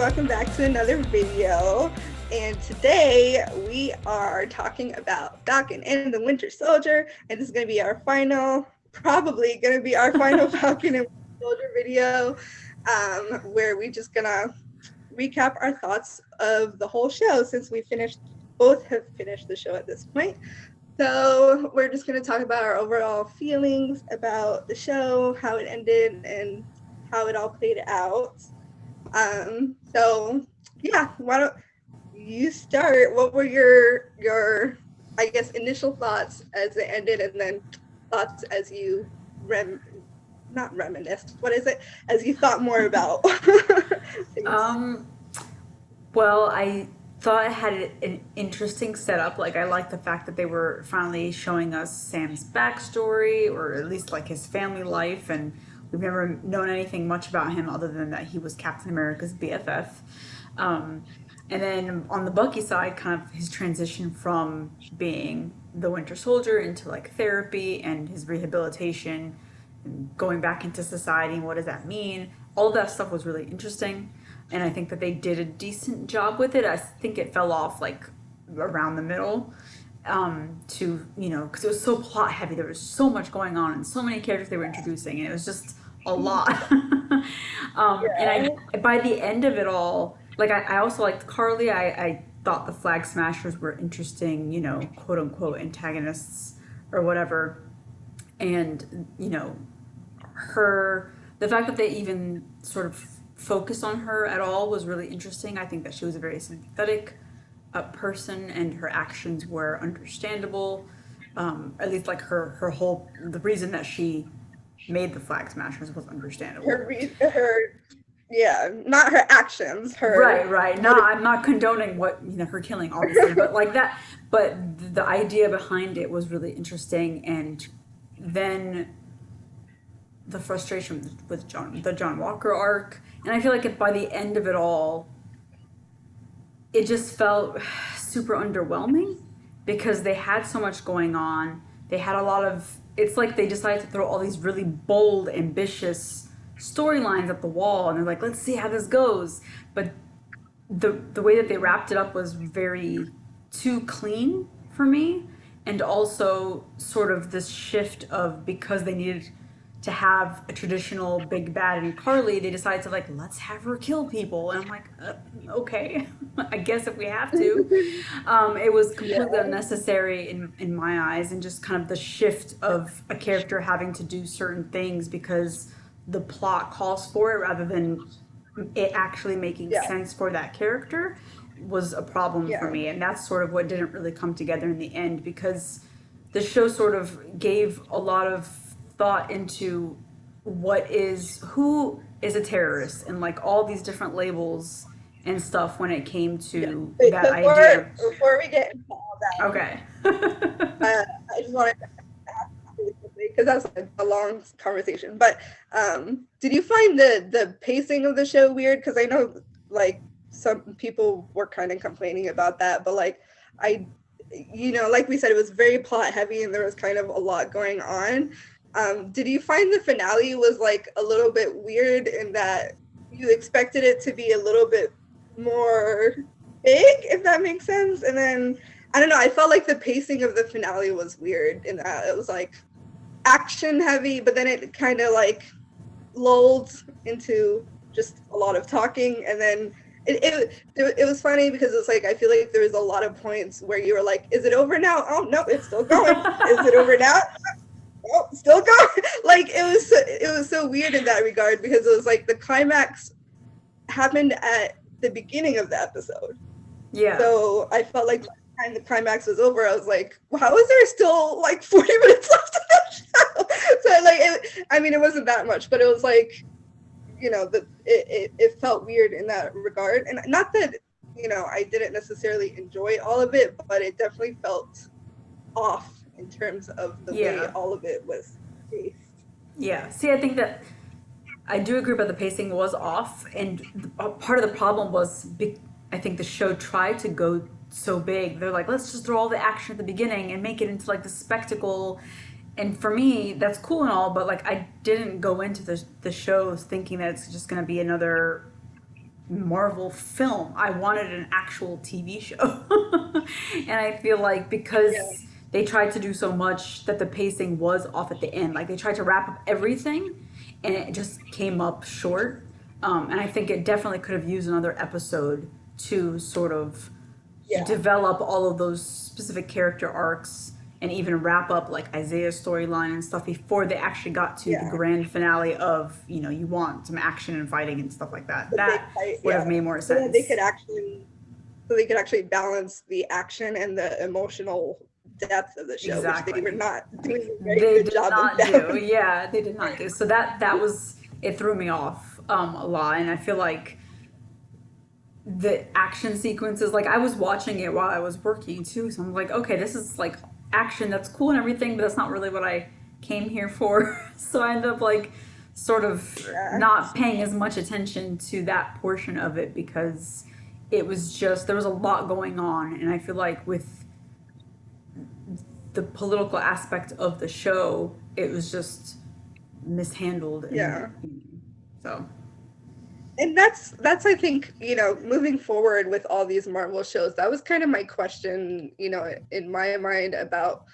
welcome back to another video. And today we are talking about Falcon and the Winter Soldier, and this is going to be our final, probably going to be our final Falcon and Winter Soldier video, where we just gonna recap our thoughts of the whole show since we both have finished the show at this point. So we're just going to talk about our overall feelings about the show, how it ended, and how it all played out. So yeah, why don't you start? What were your I guess initial thoughts as it ended, and then thoughts as you not reminisced, what is it, as you thought more about things? Well, I thought it had an interesting setup. Like, I like the fact that they were finally showing us Sam's backstory, or at least like his family life, and we've never known anything much about him other than that he was Captain America's BFF. And then on the Bucky side, kind of his transition from being the Winter Soldier into like therapy and his rehabilitation and going back into society and what does that mean? All of that stuff was really interesting. And I think that they did a decent job with it. I think it fell off like around the middle, because it was so plot heavy. There was so much going on and so many characters they were introducing, and it was just a lot. And Yeah. I, by the end of it all, like I also liked Carly. I thought the Flag Smashers were interesting, quote unquote antagonists or whatever. And, the fact that they even sort of focused on her at all was really interesting. I think that she was a very sympathetic person, and her actions were understandable. At least like the reason that she made the Flag Smashers was understandable. Her yeah, not her actions, her Right, right. No, motivation. I'm not condoning her killing, obviously, but like that. But the idea behind it was really interesting, and then the frustration with the John Walker arc, and I feel like by the end of it all, it just felt super underwhelming because they had so much going on. They had a lot of. It's like they decided to throw all these really bold, ambitious storylines at the wall, and they're like, "Let's see how this goes." But the way that they wrapped it up was very too clean for me, and also sort of this shift of, because they needed to have a traditional big bad in Carly, they decided to, like, let's have her kill people, and I'm like, okay, I guess if we have to. It was completely Yeah, unnecessary in my eyes, and just kind of the shift of a character having to do certain things because the plot calls for it rather than it actually making yeah, sense for that character was a problem for yeah, me. And that's sort of what didn't really come together in the end, because the show sort of gave a lot of thought into who is a terrorist, and like all these different labels and stuff when it came yeah. to Wait, that idea. before we get into all that, Okay. I just wanted to ask really quickly, because that's like a long conversation. But did you find the pacing of the show weird? Because I know like some people were kind of complaining about that, but like I, like we said, it was very plot heavy and there was kind of a lot going on. Did you find the finale was like a little bit weird in that you expected it to be a little bit more big, if that makes sense? And then I don't know, I felt like the pacing of the finale was weird in that it was like action heavy, but then it kind of like lulled into just a lot of talking, and then it was funny because it's like I feel like there was a lot of points where you were like, is it over now? Oh no, it's still going. Is it over now? Oh, still going. Like it was so weird in that regard, because it was like the climax happened at the beginning of the episode. Yeah. So I felt like by the time the climax was over, I was like, well, how is there still like 40 minutes left of the show? So like, I mean, it wasn't that much, but it was like, it felt weird in that regard. And not that, I didn't necessarily enjoy all of it, but it definitely felt off in terms of the way Yeah. all of it was paced. Yeah. See, I think that I do agree about the pacing was off, and part of the problem was I think the show tried to go so big. They're like, let's just throw all the action at the beginning and make it into like the spectacle. And for me, that's cool and all, but like I didn't go into the show thinking that it's just going to be another Marvel film. I wanted an actual TV show. And I feel like Yeah, because they tried to do so much that the pacing was off at the end. Like they tried to wrap up everything and it just came up short. And I think it definitely could have used another episode to sort of yeah, develop all of those specific character arcs and even wrap up like Isaiah's storyline and stuff before they actually got to the yeah. grand finale of, you want some action and fighting and stuff like that. The big That fight, would have yeah. made more So that they sense. could actually, so they could actually balance the action and the emotional depth of the show, which they were Exactly. not doing a very They good did job of not do. that. Yeah, they did not do. So that was it threw me off a lot and I feel like the action sequences like I was watching it while I was working too so I'm like okay this is like action that's cool and everything but that's not really what I came here for so I ended up like sort of Yeah, not paying as much attention to that portion of it because it was just there was a lot going on and I feel like with the political aspect of the show it was just mishandled in my yeah. opinion so And that's I think, moving forward with all these Marvel shows, that was kind of my question, in my mind about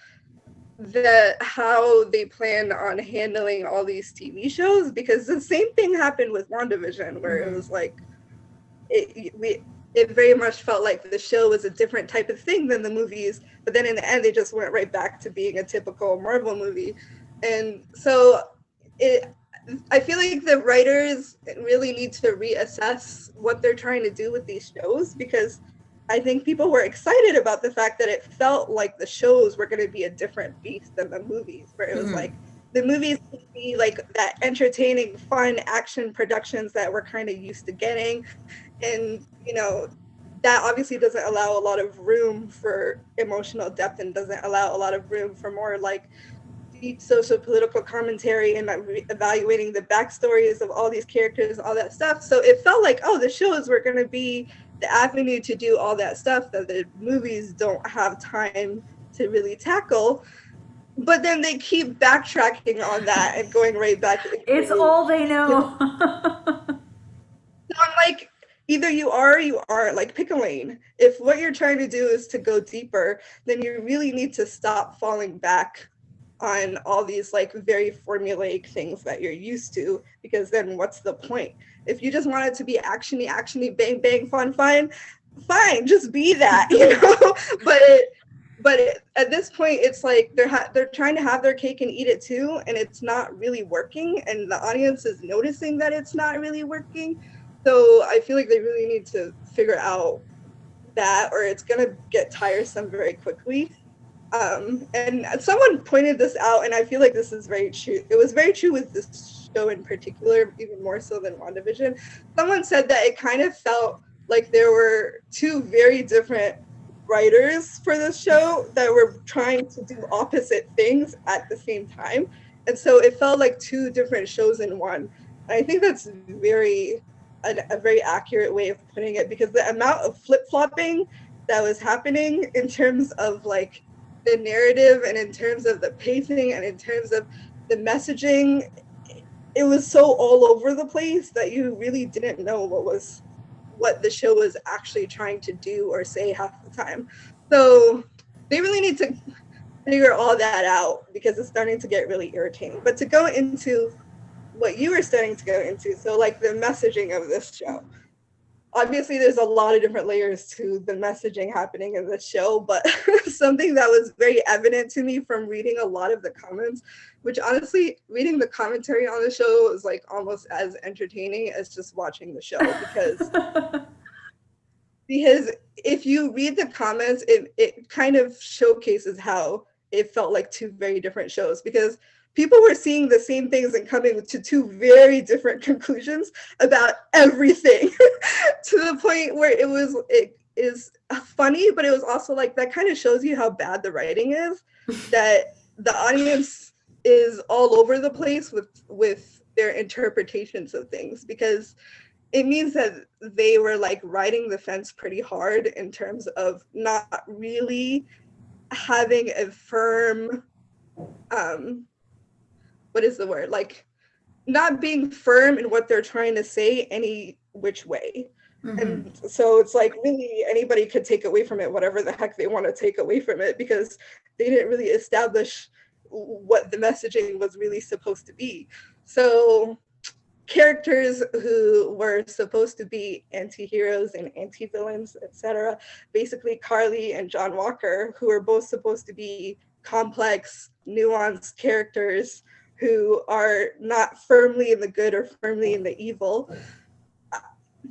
the how they plan on handling all these TV shows, because the same thing happened with WandaVision, where it mm-hmm. was like it very much felt like the show was a different type of thing than the movies, but then in the end they just went right back to being a typical Marvel movie. And so it I feel like the writers really need to reassess what they're trying to do with these shows, because I think people were excited about the fact that it felt like the shows were going to be a different beast than the movies, where it was Mm-hmm. like the movies would be like that entertaining, fun action productions that we're kind of used to getting. And, that obviously doesn't allow a lot of room for emotional depth and doesn't allow a lot of room for more like deep social political commentary and evaluating the backstories of all these characters, all that stuff. So it felt like, oh, the shows were going to be the avenue to do all that stuff that the movies don't have time to really tackle. But then they keep backtracking on that and going right back It's all they to know. so I'm like, either you are or you aren't. Like, pick a lane. If what you're trying to do is to go deeper, then you really need to stop falling back on all these like very formulaic things that you're used to, because then what's the point? If you just want it to be actiony, bang, bang, fine, just be that, but at this point it's like they're trying to have their cake and eat it too, and it's not really working, and the audience is noticing that it's not really working. So I feel like they really need to figure out that, or it's going to get tiresome very quickly. And someone pointed this out, and I feel like this is very true. It was very true with this show in particular, even more so than WandaVision. Someone said that it kind of felt like there were two very different writers for this show that were trying to do opposite things at the same time. And so it felt like two different shows in one. And I think that's a very accurate way of putting it, because the amount of flip-flopping that was happening in terms of like the narrative and in terms of the pacing and in terms of the messaging, it was so all over the place that you really didn't know what the show was actually trying to do or say half the time. So they really need to figure all that out, because it's starting to get really irritating. But to go into what you were starting to go into, so like the messaging of this show, obviously there's a lot of different layers to the messaging happening in this show, but something that was very evident to me from reading a lot of the comments, which honestly, reading the commentary on the show was like almost as entertaining as just watching the show, because if you read the comments, it kind of showcases how it felt like two very different shows, because people were seeing the same things and coming to two very different conclusions about everything to the point where it is funny, but it was also like that kind of shows you how bad the writing is, that the audience is all over the place with their interpretations of things, because it means that they were like riding the fence pretty hard in terms of not really having a firm what is the word, like not being firm in what they're trying to say any which way. Mm-hmm. And so it's like really anybody could take away from it whatever the heck they want to take away from it, because they didn't really establish what the messaging was really supposed to be. So characters who were supposed to be anti-heroes and anti-villains, etc. Basically Carly and John Walker, who are both supposed to be complex, nuanced characters who are not firmly in the good or firmly in the evil,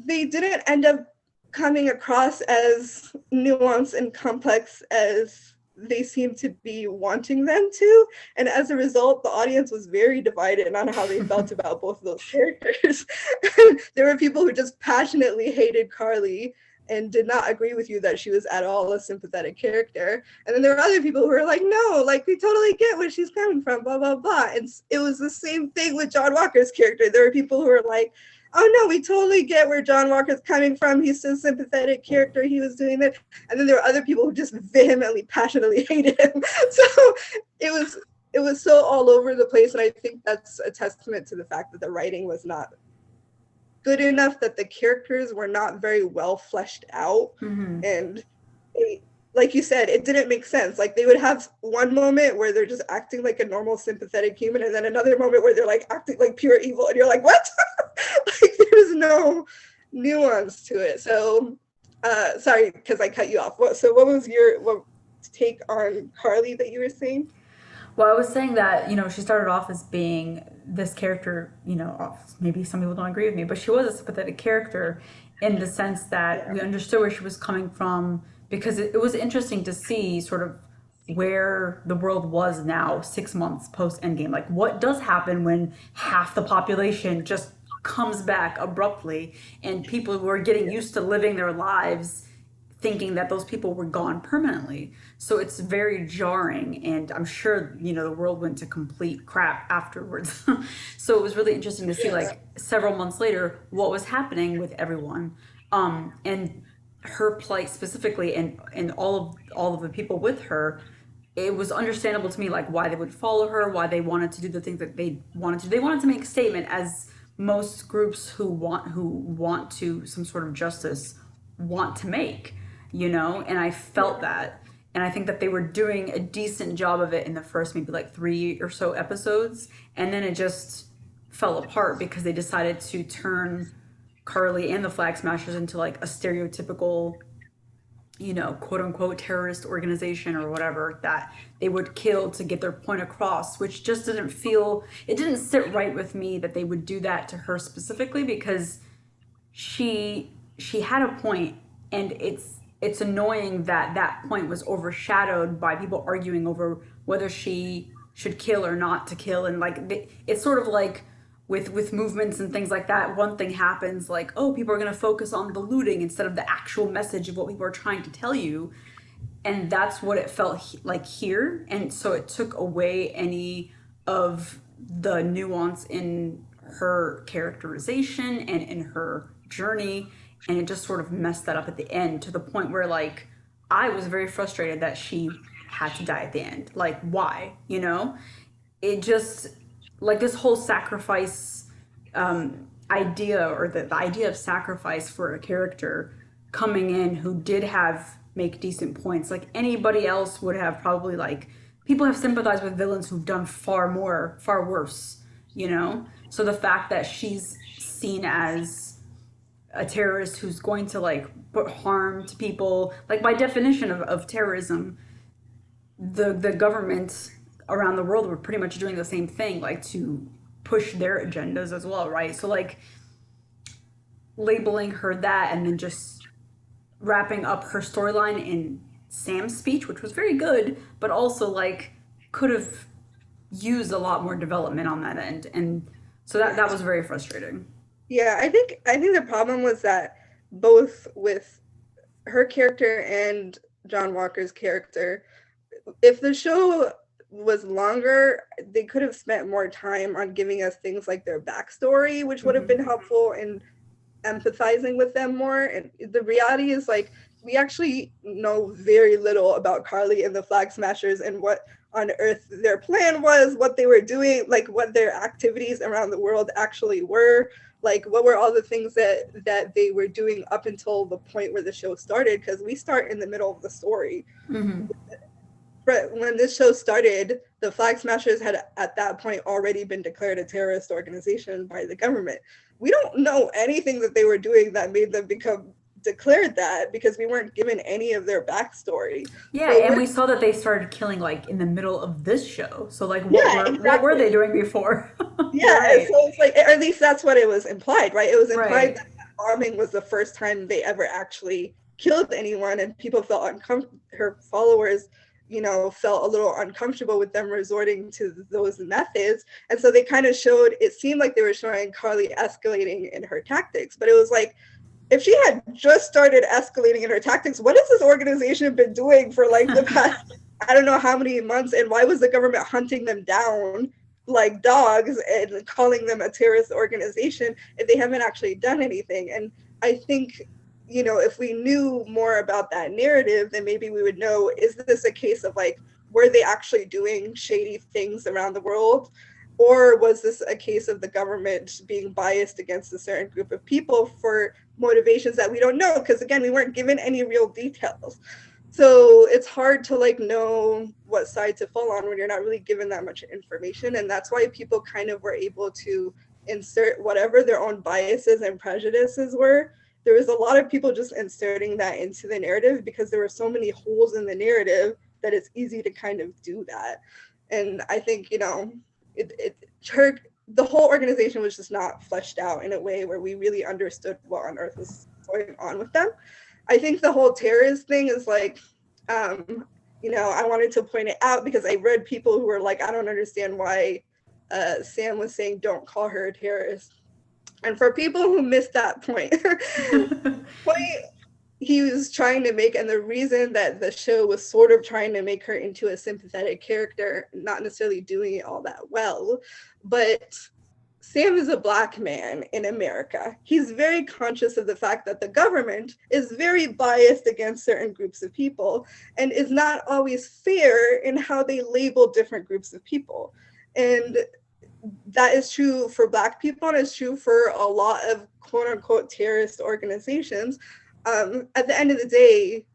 they didn't end up coming across as nuanced and complex as they seem to be wanting them to. And as a result, the audience was very divided on how they felt about both of those characters. There were people who just passionately hated Carly and did not agree with you that she was at all a sympathetic character. And then there were other people who were like, no, like we totally get where she's coming from, blah, blah, blah. And it was the same thing with John Walker's character. There were people who were like, oh no, we totally get where John Walker's coming from. He's a sympathetic character. He was doing that. And then there were other people who just vehemently, passionately hated him. So it was so all over the place. And I think that's a testament to the fact that the writing was not good enough, that the characters were not very well fleshed out. Mm-hmm. And like you said, it didn't make sense. Like they would have one moment where they're just acting like a normal sympathetic human, and then another moment where they're like acting like pure evil, and you're like, what? Like there's no nuance to it. So sorry, because I cut you off. What was your take on Carly that you were saying? Well, I was saying that, she started off as being this character, maybe some people don't agree with me, but she was a sympathetic character in the sense that we understood where she was coming from, because it was interesting to see sort of where the world was now 6 months post Endgame. Like, what does happen when half the population just comes back abruptly, and people who are getting used to living their lives thinking that those people were gone permanently. So it's very jarring, and I'm sure the world went to complete crap afterwards. So it was really interesting to see, like, several months later, what was happening with everyone, and her plight specifically, and all of the people with her. It was understandable to me, like, why they would follow her, why they wanted to do the things that they wanted to. They wanted to make a statement, as most groups who want to some sort of justice want to make. And I felt that. And I think that they were doing a decent job of it in the first maybe like 3 or so episodes. And then it just fell apart because they decided to turn Carly and the Flag Smashers into like a stereotypical, quote unquote terrorist organization or whatever that they would kill to get their point across, which just it didn't sit right with me that they would do that to her specifically, because she had a point, and it's annoying that that point was overshadowed by people arguing over whether she should kill or not to kill. And like it's sort of like with movements and things like that, one thing happens, like, oh, people are going to focus on the looting instead of the actual message of what people are trying to tell you. And that's what it felt like here. And so it took away any of the nuance in her characterization and in her journey, and it just sort of messed that up at the end, to the point where, like, I was very frustrated that she had to die at the end. Like, why? It just, like, this whole sacrifice idea, or the idea of sacrifice for a character coming in who did make decent points. Like, anybody else would have probably, like, people have sympathized with villains who've done far worse. So the fact that she's seen as a terrorist who's going to, like, put harm to people, like, by definition of terrorism, the government around the world were pretty much doing the same thing, like, to push their agendas as well, right? So, like, labeling her that, and then just wrapping up her storyline in Sam's speech, which was very good, but also, like, could have used a lot more development on that end. And so that was very frustrating. Yeah, I think the problem was that both with her character and John Walker's character, if the show was longer, they could have spent more time on giving us things like their backstory, which would have been helpful in empathizing with them more. And the reality is, like, we actually know very little about Carly and the Flag Smashers and what on earth their plan was, what they were doing, like what their activities around the world actually were, like what were all the things that they were doing up until the point where the show started, because we start in the middle of the story. Mm-hmm. But when this show started, the Flag Smashers had at that point already been declared a terrorist organization by the government. We don't know anything that they were doing that made them become declared that, because we weren't given any of their backstory. Yeah, So and we saw that they started killing like in the middle of this show. So like, yeah, what were they exactly. doing before? You're Yeah, right. so it's like, or at least that's what it was implied, right? It was implied Right. that bombing was the first time they ever actually killed anyone, and people felt uncomfortable. Her followers, felt a little uncomfortable with them resorting to those methods, and so they kind of showed. It seemed like they were showing Carly escalating in her tactics, but it was like, if she had just started escalating in her tactics, what has this organization been doing for like the past, I don't know how many months, and why was the government hunting them down like dogs and calling them a terrorist organization if they haven't actually done anything? And I think, if we knew more about that narrative, then maybe we would know, is this a case of like, were they actually doing shady things around the world? Or was this a case of the government being biased against a certain group of people for motivations that we don't know? Because again, we weren't given any real details. So it's hard to like know what side to fall on when you're not really given that much information. And that's why people kind of were able to insert whatever their own biases and prejudices were. There was a lot of people just inserting that into the narrative because there were so many holes in the narrative that it's easy to kind of do that. And I think, the whole organization was just not fleshed out in a way where we really understood what on earth was going on with them. I think the whole terrorist thing is like, I wanted to point it out because I read people who were like, I don't understand why Sam was saying don't call her a terrorist. And for people who missed that point, point he was trying to make, and the reason that the show was sort of trying to make her into a sympathetic character, not necessarily doing it all that well, but Sam is a Black man in America. He's very conscious of the fact that the government is very biased against certain groups of people and is not always fair in how they label different groups of people. And that is true for Black people, and it's true for a lot of quote unquote terrorist organizations. At the end of the day,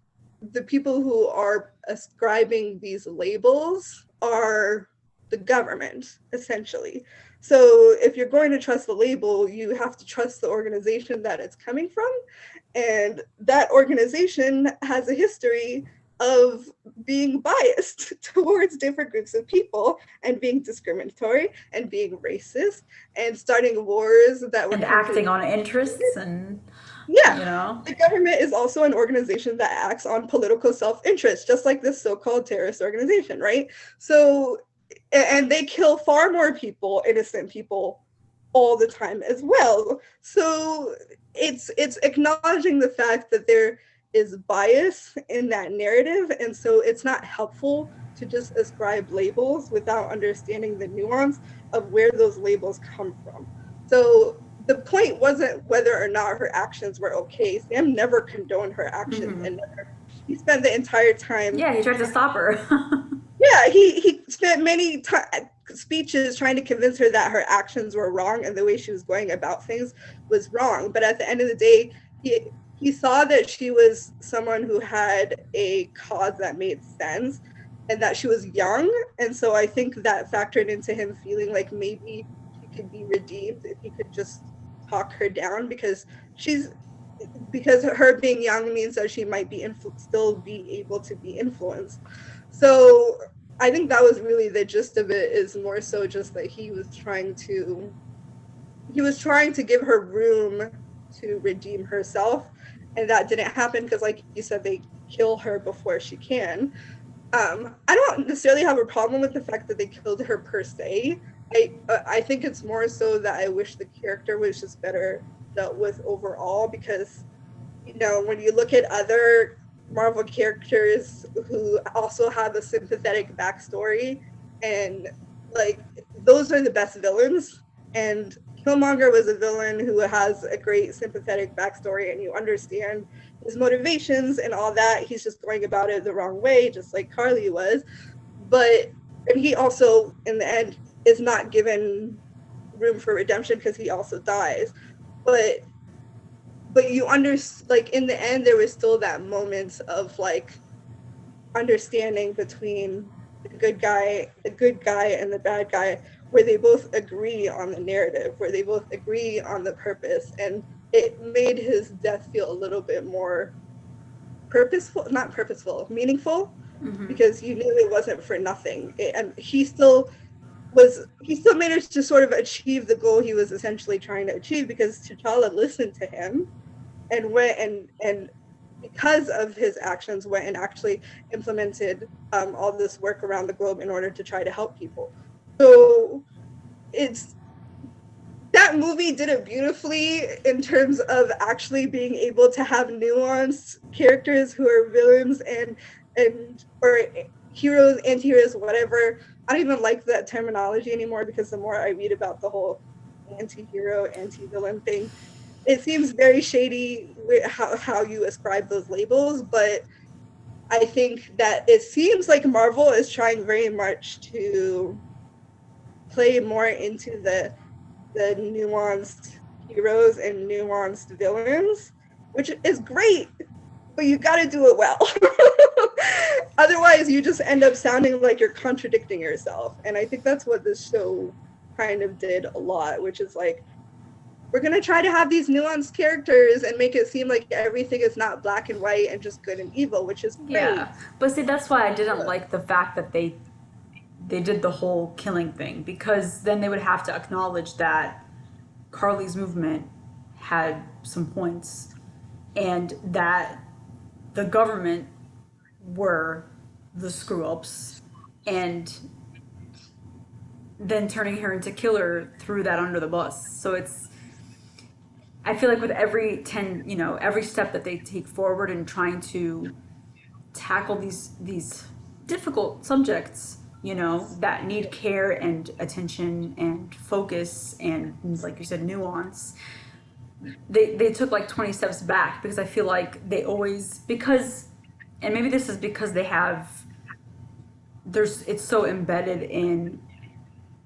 the people who are ascribing these labels are the government, essentially. So if you're going to trust the label, you have to trust the organization that it's coming from. And that organization has a history of being biased towards different groups of people and being discriminatory and being racist and starting wars that were And acting completely on interests and, yeah. you know. The government is also an organization that acts on political self-interest, just like this so-called terrorist organization, right? So, and they kill far more people, innocent people, all the time as well. So it's acknowledging the fact that there is bias in that narrative, and so it's not helpful to just ascribe labels without understanding the nuance of where those labels come from. So the point wasn't whether or not her actions were okay. Sam never condoned her actions, and he spent the entire time. Yeah, he tried to stop her. Yeah, he spent many speeches trying to convince her that her actions were wrong and the way she was going about things was wrong. But at the end of the day, he saw that she was someone who had a cause that made sense and that she was young. And so I think that factored into him feeling like maybe she could be redeemed if he could just talk her down, because her being young means that she might be still be able to be influenced. So I think that was really the gist of it, is more so just that he was trying to give her room to redeem herself, and that didn't happen because, like you said, they kill her before she can. I don't necessarily have a problem with the fact that they killed her per se. I think it's more so that I wish the character was just better dealt with overall, because when you look at other Marvel characters who also have a sympathetic backstory, and like those are the best villains, and Killmonger was a villain who has a great sympathetic backstory, and you understand his motivations and all that. He's just going about it the wrong way, just like Carly was. And he also, in the end, is not given room for redemption because he also dies. But you like in the end, there was still that moment of like understanding between the good guy and the bad guy, where they both agree on the narrative, where they both agree on the purpose, and it made his death feel a little bit more meaningful, because you knew it wasn't for nothing. And he still managed to sort of achieve the goal he was essentially trying to achieve, because T'Challa listened to him and went and because of his actions went and actually implemented all this work around the globe in order to try to help people. So that movie did it beautifully in terms of actually being able to have nuanced characters who are villains and or heroes, anti-heroes, whatever. I don't even like that terminology anymore, because the more I read about the whole anti-hero, anti-villain thing, it seems very shady with how you ascribe those labels. But I think that it seems like Marvel is trying very much to play more into the nuanced heroes and nuanced villains, which is great, but you got to do it well. Otherwise, you just end up sounding like you're contradicting yourself. And I think that's what this show kind of did a lot, which is like, we're going to try to have these nuanced characters and make it seem like everything is not black and white and just good and evil, which is great. Yeah, but see, that's why I didn't like the fact that they did the whole killing thing, because then they would have to acknowledge that Carly's movement had some points, and that the government were the screw ups, and then turning her into killer threw that under the bus. So I feel like with every every step that they take forward in trying to tackle these difficult subjects, that need care and attention and focus and, like you said, nuance, they took like 20 steps back, because I feel like they always, and maybe this is because it's so embedded in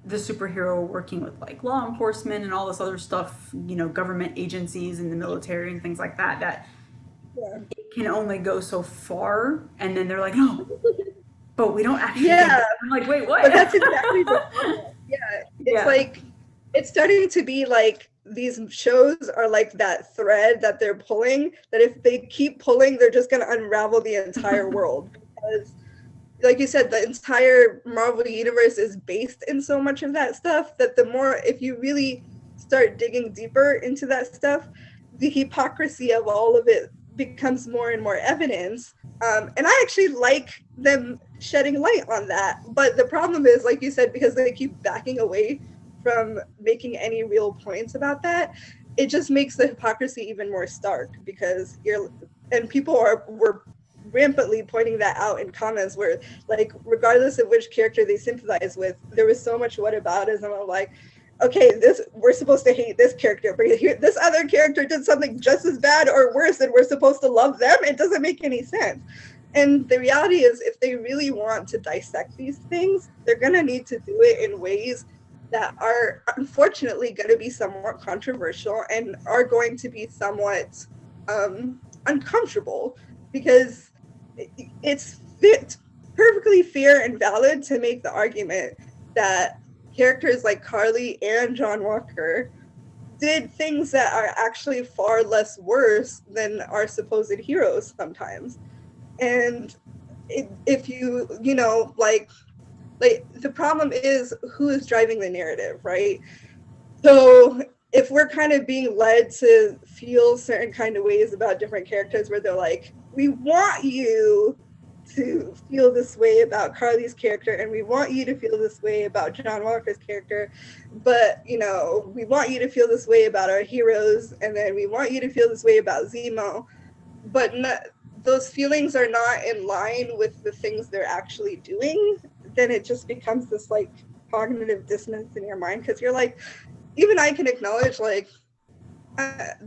the superhero working with like law enforcement and all this other stuff, government agencies and the military and things like that it can only go so far, and then they're like, no, but we don't actually. Yeah, I'm like, wait, what? But that's exactly the problem. Yeah, it's like, it's starting to be like these shows are like that thread that they're pulling, that if they keep pulling, they're just going to unravel the entire world. Because, like you said, the entire Marvel universe is based in so much of that stuff, that the more, if you really start digging deeper into that stuff, the hypocrisy of all of it becomes more and more evidence. And I actually like them shedding light on that. But the problem is, like you said, because they keep backing away from making any real points about that, it just makes the hypocrisy even more stark, because people were rampantly pointing that out in comments, where like, regardless of which character they sympathize with, there was so much whataboutism of like, okay, we're supposed to hate this character, but this other character did something just as bad or worse, and we're supposed to love them. It doesn't make any sense. And the reality is, if they really want to dissect these things, they're going to need to do it in ways that are unfortunately going to be somewhat controversial and are going to be somewhat uncomfortable, because it's perfectly fair and valid to make the argument that characters like Carly and John Walker did things that are actually far less worse than our supposed heroes sometimes. And if you like the problem is, who is driving the narrative, right? So if we're kind of being led to feel certain kind of ways about different characters, where they're like, we want you to feel this way about Carly's character, and we want you to feel this way about John Walker's character, but we want you to feel this way about our heroes, and then we want you to feel this way about Zemo, but those feelings are not in line with the things they're actually doing, then it just becomes this like cognitive dissonance in your mind, because you're like, even I can acknowledge, like,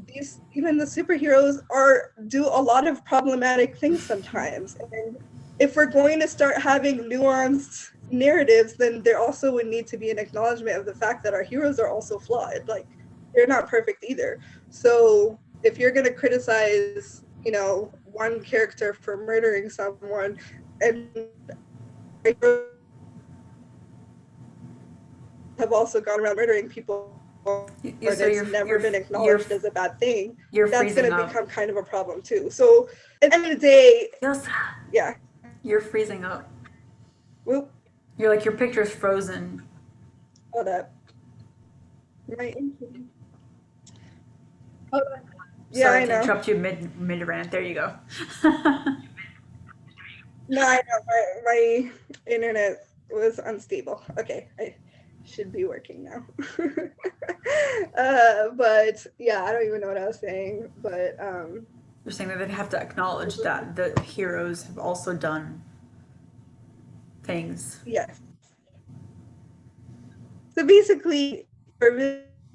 these even the superheroes are do a lot of problematic things sometimes, and if we're going to start having nuanced narratives, then there also would need to be an acknowledgement of the fact that our heroes are also flawed. Like, they're not perfect either. So if you're going to criticize, one character for murdering someone, and have also gone around murdering people, but So it's never been acknowledged as a bad thing, you're that's going freezing to up. become kind of a problem too. So at the end of the day, Yes, yeah. you're freezing up. Whoop, You're like your picture's frozen. hold up. My hold on. Yeah, Sorry I to know. interrupt you mid rant. There you go. No, I know. My internet was unstable. Okay, I should be working now. But yeah, I don't even know what I was saying. But You're saying that they have to acknowledge that the heroes have also done things. yes. So basically, we're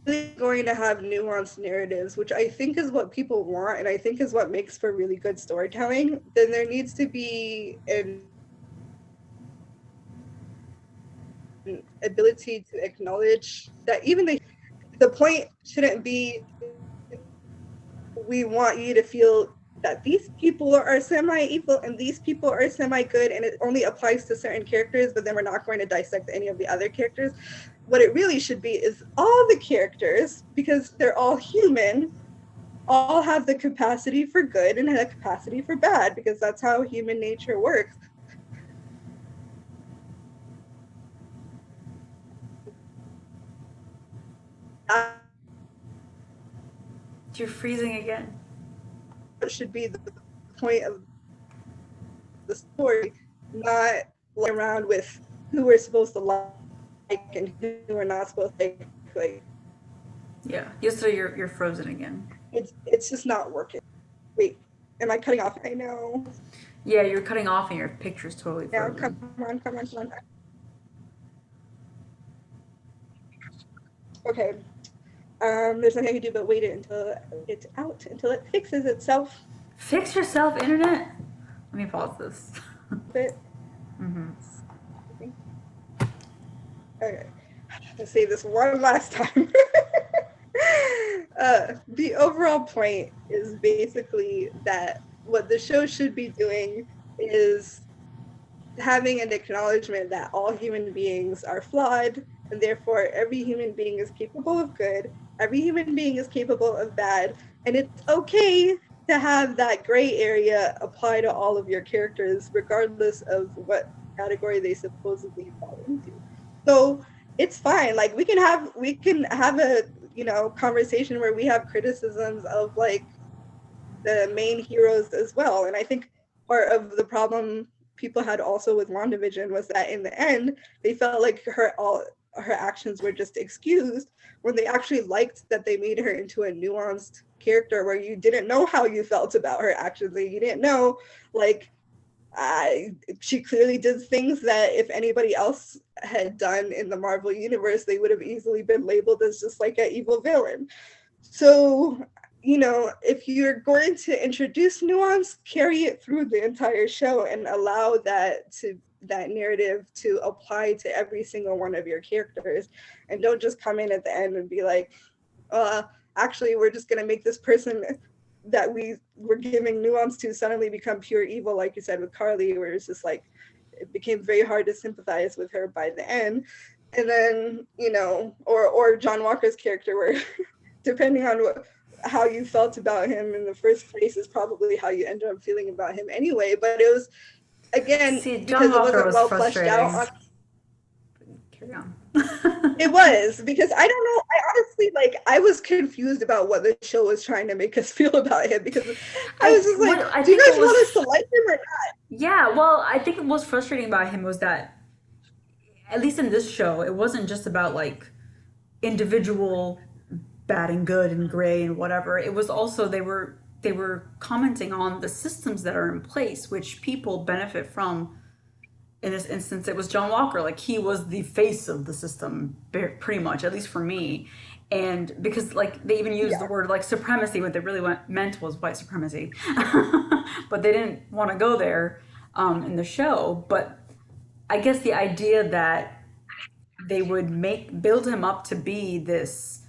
really going to have nuanced narratives, which I think is what people want, and I think is what makes for really good storytelling. Then there needs to be an ability to acknowledge that even the point shouldn't be we want you to feel that these people are semi-evil and these people are semi-good, and it only applies to certain characters, but then we're not going to dissect any of the other characters. What it really should be is all the characters, because they're all human, all have the capacity for good and the capacity for bad, because that's how human nature works. That You're freezing again. should be the point of the story, not around with who we're supposed to like and who we're not supposed to like. Yeah. Yes, so you're frozen again. It's just not working. Wait, am I cutting off? I know. Yeah, you're cutting off and your picture's totally Now, come frozen. on, come on, come on. Okay. There's nothing I can do but wait it until it's out, until it fixes itself. Fix yourself, internet. Let me pause this. But Mm-hmm. okay, let's say this one last time. The overall point is basically that what the show should be doing is having an acknowledgement that all human beings are flawed, and therefore every human being is capable of good, every human being is capable of bad, and it's okay to have that gray area apply to all of your characters, regardless of what category they supposedly fall into. So it's fine. Like, we can have a conversation where we have criticisms of like the main heroes as well. And I think part of the problem people had also with WandaVision was that in the end, they felt like her actions were just excused, when they actually liked that they made her into a nuanced character where you didn't know how you felt about her actions. And you didn't know, like, she clearly did things that if anybody else had done in the Marvel universe, they would have easily been labeled as just like an evil villain. So, if you're going to introduce nuance, carry it through the entire show and allow that narrative to apply to every single one of your characters, and don't just come in at the end and be like, uh actually, we're just going to make this person that we were giving nuance to suddenly become pure evil, like you said with Carly, where it's just like it became very hard to sympathize with her by the end. And then, or John Walker's character, where depending on how you felt about him in the first place is probably how you end up feeling about him anyway. But it was, again, See, John because it Walker wasn't was well fleshed out frustrating. on. Carry on. It was, because I don't know. I honestly, like, I was confused about what the show was trying to make us feel about him, because I was just like, I do you think it guys was want us to like him or not? yeah. Well, I think what was frustrating about him was that at least in this show, it wasn't just about like individual bad and good and gray and whatever. It was also they were commenting on the systems that are in place, which people benefit from. In this instance, it was John Walker. Like he was the face of the system, pretty much, at least for me. And because like they even used the Yeah. word like supremacy, what they really meant was white supremacy, but they didn't want to go there in the show. But I guess the idea that they would make build him up to be this,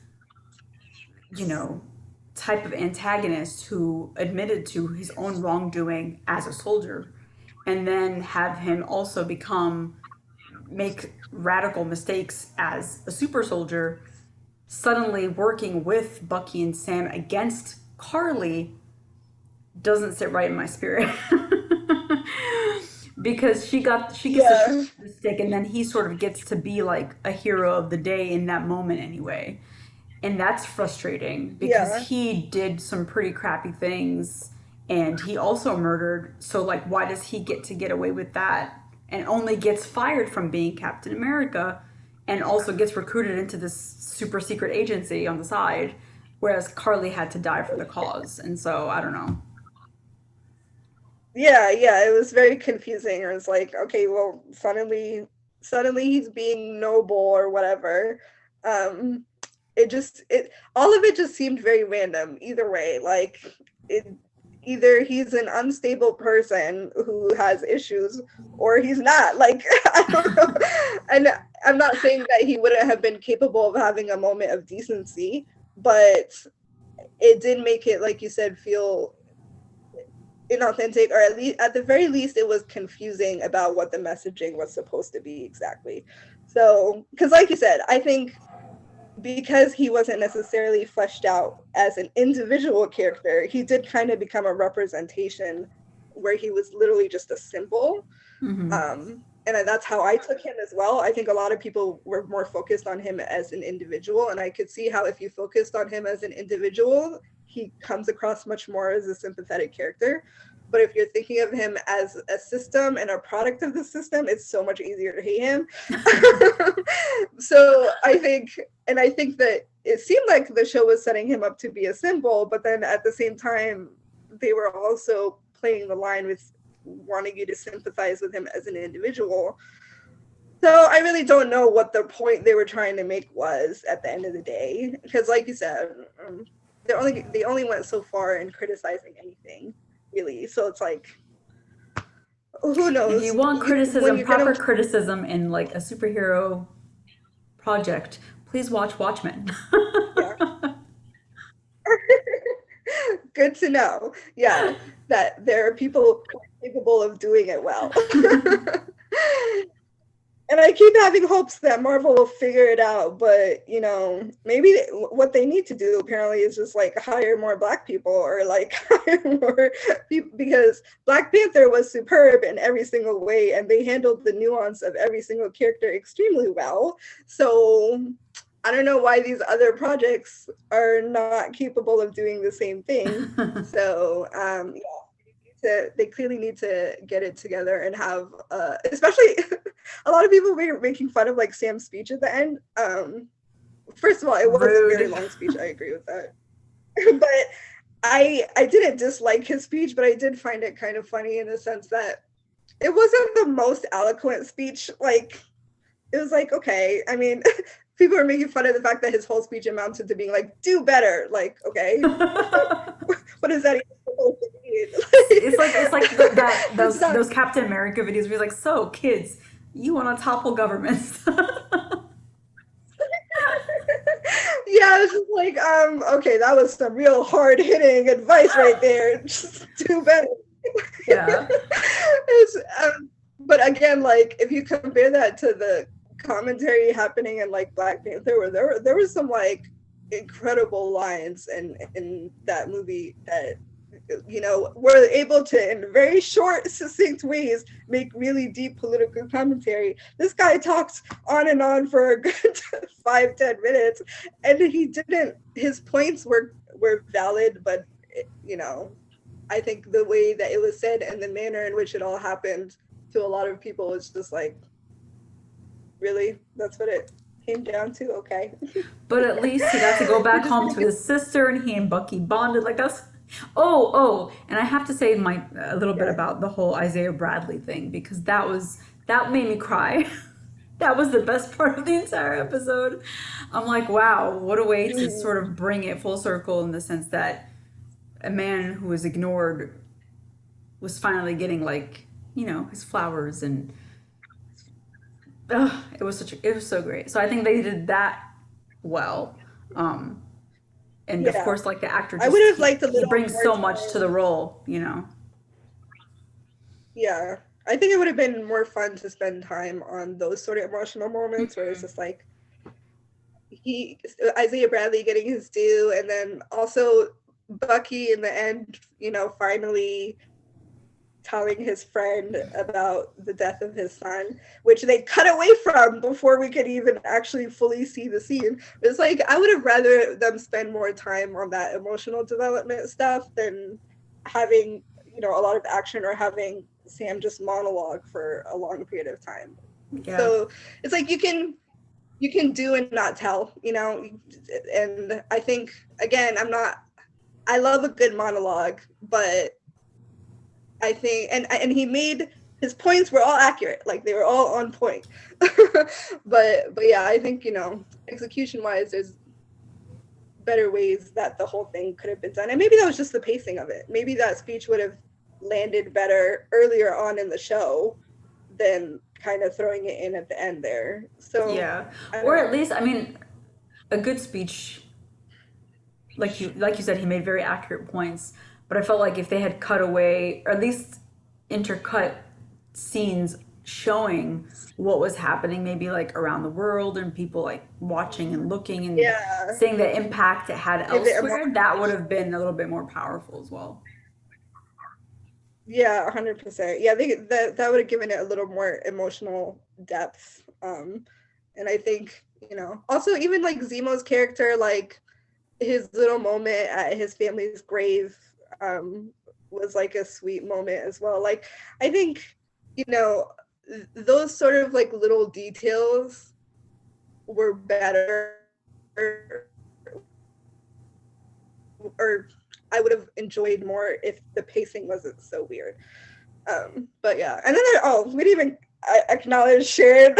you know, type of antagonist who admitted to his own wrongdoing as a soldier, and then have him also become make radical mistakes as a super soldier, suddenly working with Bucky and Sam against Carly doesn't sit right in my spirit. Because she gets Yeah. the stick, and then he sort of gets to be like a hero of the day in that moment anyway. And that's frustrating because Yeah. he did some pretty crappy things, and he also murdered. So like why does he get to get away with that and only gets fired from being Captain America and also gets recruited into this super secret agency on the side, whereas Carly had to die for the cause. And so I don't know. Yeah, yeah, it was very confusing. It was like, okay, well, suddenly he's being noble or whatever. Um, it all of it just seemed very random either way. Like it either he's an unstable person who has issues or he's not. Like I don't know. And I'm not saying that he wouldn't have been capable of having a moment of decency, but it did make it, like you said, feel inauthentic, or at the very least it was confusing about what the messaging was supposed to be exactly. So because like you said, I think because he wasn't necessarily fleshed out as an individual character, he did kind of become a representation where he was literally just a symbol. Mm-hmm. And that's how I took him as well. I think a lot of people were more focused on him as an individual, and I could see how if you focused on him as an individual, he comes across much more as a sympathetic character. But if you're thinking of him as a system and a product of the system, it's so much easier to hate him. So I think that it seemed like the show was setting him up to be a symbol, but then at the same time, they were also playing the line with wanting you to sympathize with him as an individual. So I really don't know what the point they were trying to make was at the end of the day, because like you said, they only went so far in criticizing anything really. So it's like, who If you knows? want When criticism, you're gonna, proper criticism in like a superhero project, please watch Watchmen. yeah, good to know. Yeah, that there are people capable of doing it well. And I keep having hopes that Marvel will figure it out, but you know, maybe what they need to do apparently is just like hire more Black people or like hire more people, because Black Panther was superb in every single way and they handled the nuance of every single character extremely well. So I don't know why these other projects are not capable of doing the same thing. So they clearly need to get it together and have especially a lot of people were making fun of like Sam's speech at the end. First of all, it was a very Rude. long speech, I agree with that. But I didn't dislike his speech, but I did find it kind of funny in the sense that it wasn't the most eloquent speech. Like it was like, okay, I mean, people are making fun of the fact that his whole speech amounted to being like, do better. Like, okay, what is that even supposed to mean? It's like that It's not. those Captain America videos where he's like, "So kids, you want to topple governments?" Yeah, it's just like, okay, that was some real hard hitting advice right there. Just do better. Yeah. It's, but again, like if you compare that to the commentary happening in like Black Panther, where there was some like incredible lines in that movie that were able to in very short succinct ways make really deep political commentary. This guy talks on and on for a good 5-10 minutes, and he didn't his points were valid, but I think the way that it was said and the manner in which it all happened to a lot of people is just like, really, that's what it came down to. Okay. But at least he got to go We're back just home gonna to get. his sister, and he and Bucky bonded. Like that's oh, and I have to say my a little bit Yeah. about the whole Isaiah Bradley thing because that made me cry. That was the best part of the entire episode. I'm like, wow, what a way to Mhm. sort of bring it full circle in the sense that a man who was ignored was finally getting like, his flowers and it was so great. So I think they did that well. Um, and of Yeah. course, like the actor I would just have he liked a he little brings more so much to the time. role. Yeah. I think it would have been more fun to spend time on those sort of emotional moments where it's just like he Isaiah Bradley getting his due, and then also Bucky in the end, finally telling his friend about the death of his son, which they cut away from before we could even actually fully see the scene. It's like I would have rather them spend more time on that emotional development stuff than having, a lot of action or having Sam just monologue for a long period of time. Yeah. So it's like you can do and not tell, and I think again, I love a good monologue, but I think, and he made his points were all accurate, like they were all on point. but yeah, I think execution wise, there's better ways that the whole thing could have been done, and maybe that was just the pacing of it. Maybe that speech would have landed better earlier on in the show than kind of throwing it in at the end there. So Yeah. I don't Or at know. least, I mean, a good speech, like you said, he made very accurate points. But I felt like if they had cut away, or at least intercut scenes showing what was happening, maybe like around the world and people like watching and looking and Yeah, seeing the impact it had give it a more. elsewhere, that would have been a little bit more powerful as well. Yeah, 100%. Yeah, that would have given it a little more emotional depth. And I think, also even like Zemo's character, like his little moment at his family's grave, um, was like a sweet moment as well. Like, I think, you know, those sort of like little details were better, or I would have enjoyed more if the pacing wasn't so weird. But yeah, and then we didn't even acknowledge Sharon.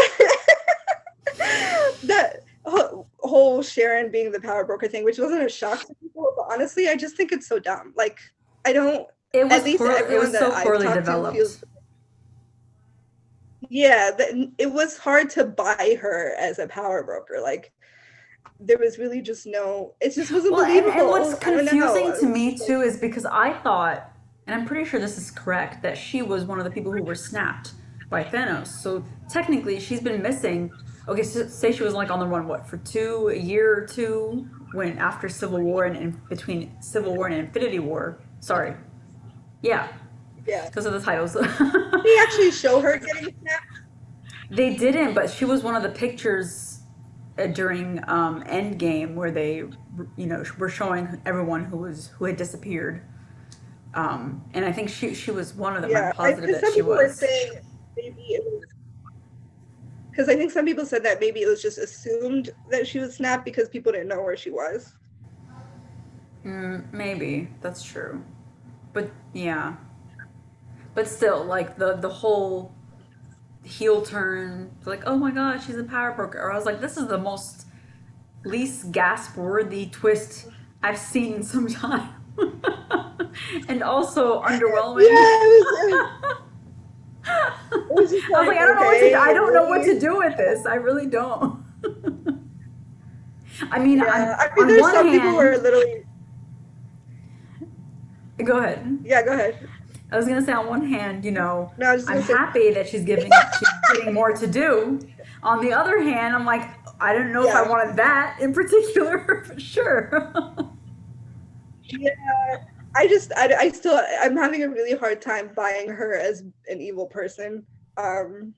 That whole Sharon being the power broker thing, which wasn't a shock to people, but honestly, I just think it's so dumb. Like, I don't. At least It everyone was that so I've poorly talked to feels. developed. Yeah, it was hard to buy her as a power broker. Like, there was really just no. It just wasn't Well, and what's believable. I don't know. confusing It to was me just like, too is because I thought, and I'm pretty sure this is correct, that she was one of the people who were snapped by Thanos. So technically, she's been missing. Okay, so say she was like on the run, what, for a year or two, when after Civil War and between Civil War and Infinity War. Sorry, yeah, yeah. those are the titles. Did they actually show her getting snapped? They didn't, but she was one of the pictures during Endgame where they, were showing everyone who had disappeared. And I think she was one of them. I'm Yeah, positive because that some she people were was. saying maybe it was because I think some people said that maybe it was just assumed that she was snapped because people didn't know where she was. Maybe that's true, but yeah, but still, like the whole heel turn, like oh my god, she's a power broker. Or I was like, this is the most least gasp worthy twist I've seen in some time, and also underwhelming. Yeah, it was just I was like like, I okay, don't know what to really. do with this. I really don't. I mean, Yeah, I mean, on there's one some people who are hand, literally. go ahead. Yeah, go ahead. I was gonna say on one hand, No, I was just I'm gonna say. happy that she's getting more to do. On the other hand, I'm like, I don't know if I Yeah, wanted that in particular, for sure. yeah. I'm having a really hard time buying her as an evil person. Um,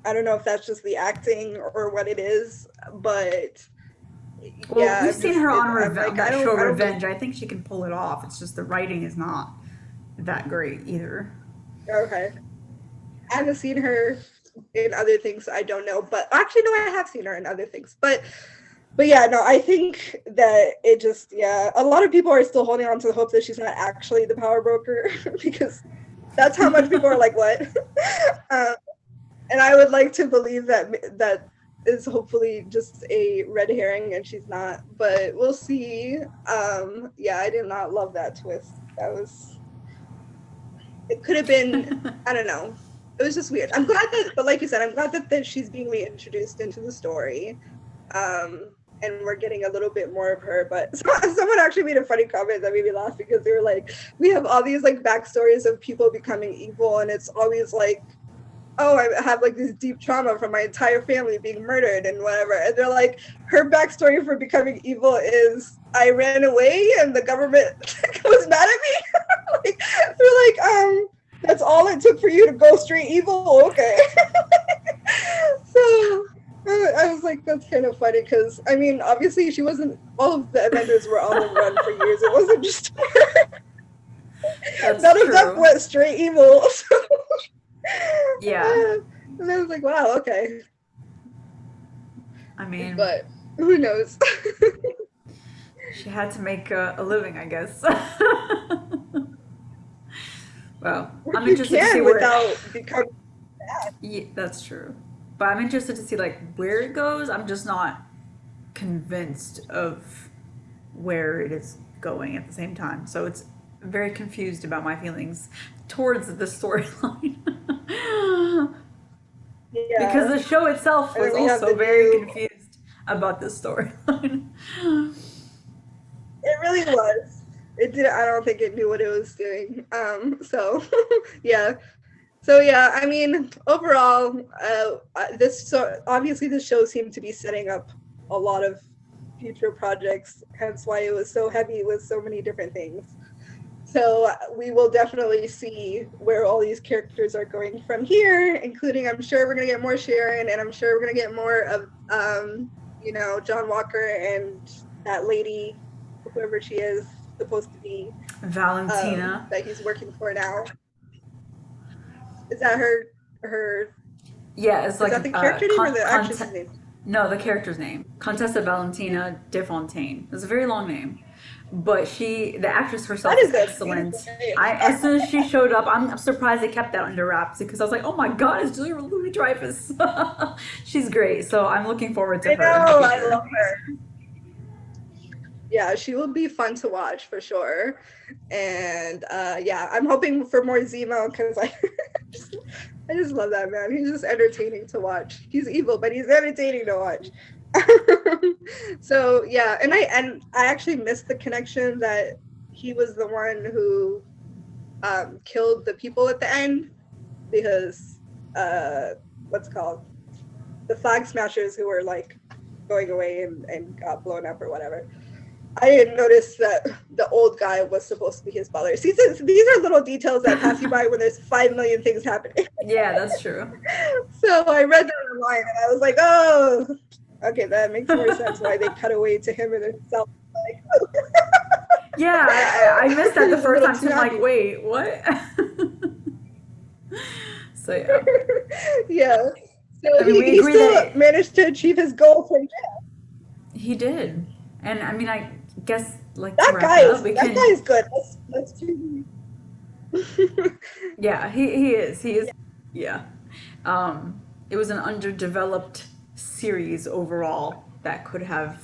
I don't know if that's just the acting or what it is, but Well, yeah, we've seen her I'm on like, that show I don't believe. Revenge. I think she can pull it off. It's just the writing is not that great either. Okay. I haven't seen her in other things. I don't know, but actually, no, I have seen her in other things. But yeah, no, I think that it just a lot of people are still holding on to the hope that she's not actually the power broker because that's how much people are like, what? um, And I would like to believe that is hopefully just a red herring and she's not, but we'll see. Yeah, I did not love that twist. It could have been, I don't know. It was just weird. I'm glad but like you said, I'm glad that she's being reintroduced into the story. And we're getting a little bit more of her, but someone actually made a funny comment that made me laugh because they were like, we have all these like backstories of people becoming evil, and it's always like, oh, I have like this deep trauma from my entire family being murdered and whatever. And they're like, her backstory for becoming evil is I ran away and the government was mad at me. Like, they're like, that's all it took for you to go straight evil? Okay. So I was like, that's kind of funny because, I mean, obviously she wasn't, all of the Avengers were on the run for years. It wasn't just her. None of them went straight evil. So. Yeah. And I was like, wow, okay. I mean, but who knows? She had to make a living, I guess. Well, I'm interested to see without becoming bad. Yeah, that's true. But I'm interested to see like where it goes. I'm just not convinced of where it is going at the same time. So it's very confused about my feelings towards the storyline. Yeah. Because the show itself was also very confused about the storyline. It really was. It did. I don't think it knew what it was doing. So yeah. So yeah, I mean, overall, obviously the show seemed to be setting up a lot of future projects, hence why it was so heavy with so many different things. So we will definitely see where all these characters are going from here, including, I'm sure we're gonna get more Sharon, and I'm sure we're gonna get more of, John Walker and that lady, whoever she is supposed to be, Valentina, that he's working for now. Is that her? Yeah, it's like is that the character name or the actress's name? No, the character's name, Contessa Valentina de Fontaine. It's a very long name, but the actress herself is excellent. As soon as she showed up, I'm surprised they kept that under wraps because I was like, oh my god, it's Julia Louis-Dreyfus. She's great, so I'm looking forward to her. I know, I love her. Yeah, she will be fun to watch for sure. And yeah, I'm hoping for more Zemo because I just love that man. He's just entertaining to watch. He's evil, but he's entertaining to watch. So yeah, and I actually missed the connection that he was the one who killed the people at the end because what's it called? The Flag Smashers who were like going away and got blown up or whatever. I didn't notice that the old guy was supposed to be his father. See, these are little details that pass you by when there's 5 million things happening. Yeah, that's true. So I read that online and I was like, oh, okay, that makes more sense why they cut away to him and himself. Like, yeah, I missed that the first time. So I'm like, wait, what? So yeah. Yeah. So he still managed to achieve his goal from jail. He did. And I mean, I guess like that guy is good. Let's do. Yeah, he is. Yeah. It was an underdeveloped series overall that could have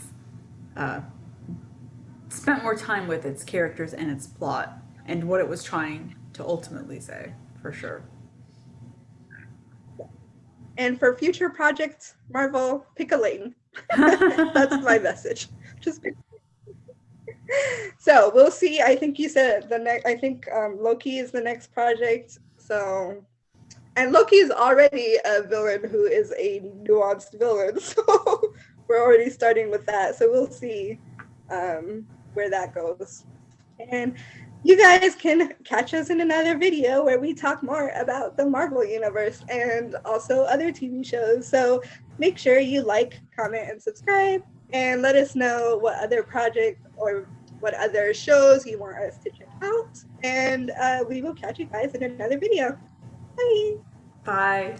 spent more time with its characters and its plot and what it was trying to ultimately say, for sure. And for future projects, Marvel, pick a lane. That's my message. Just pick. So we'll see. I think you said Loki is the next project. So, and Loki is already a villain who is a nuanced villain. So we're already starting with that. So we'll see where that goes. And you guys can catch us in another video where we talk more about the Marvel Universe and also other TV shows. So make sure you like, comment, and subscribe, and let us know what other project or what other shows you want us to check out. And we will catch you guys in another video. Bye. Bye.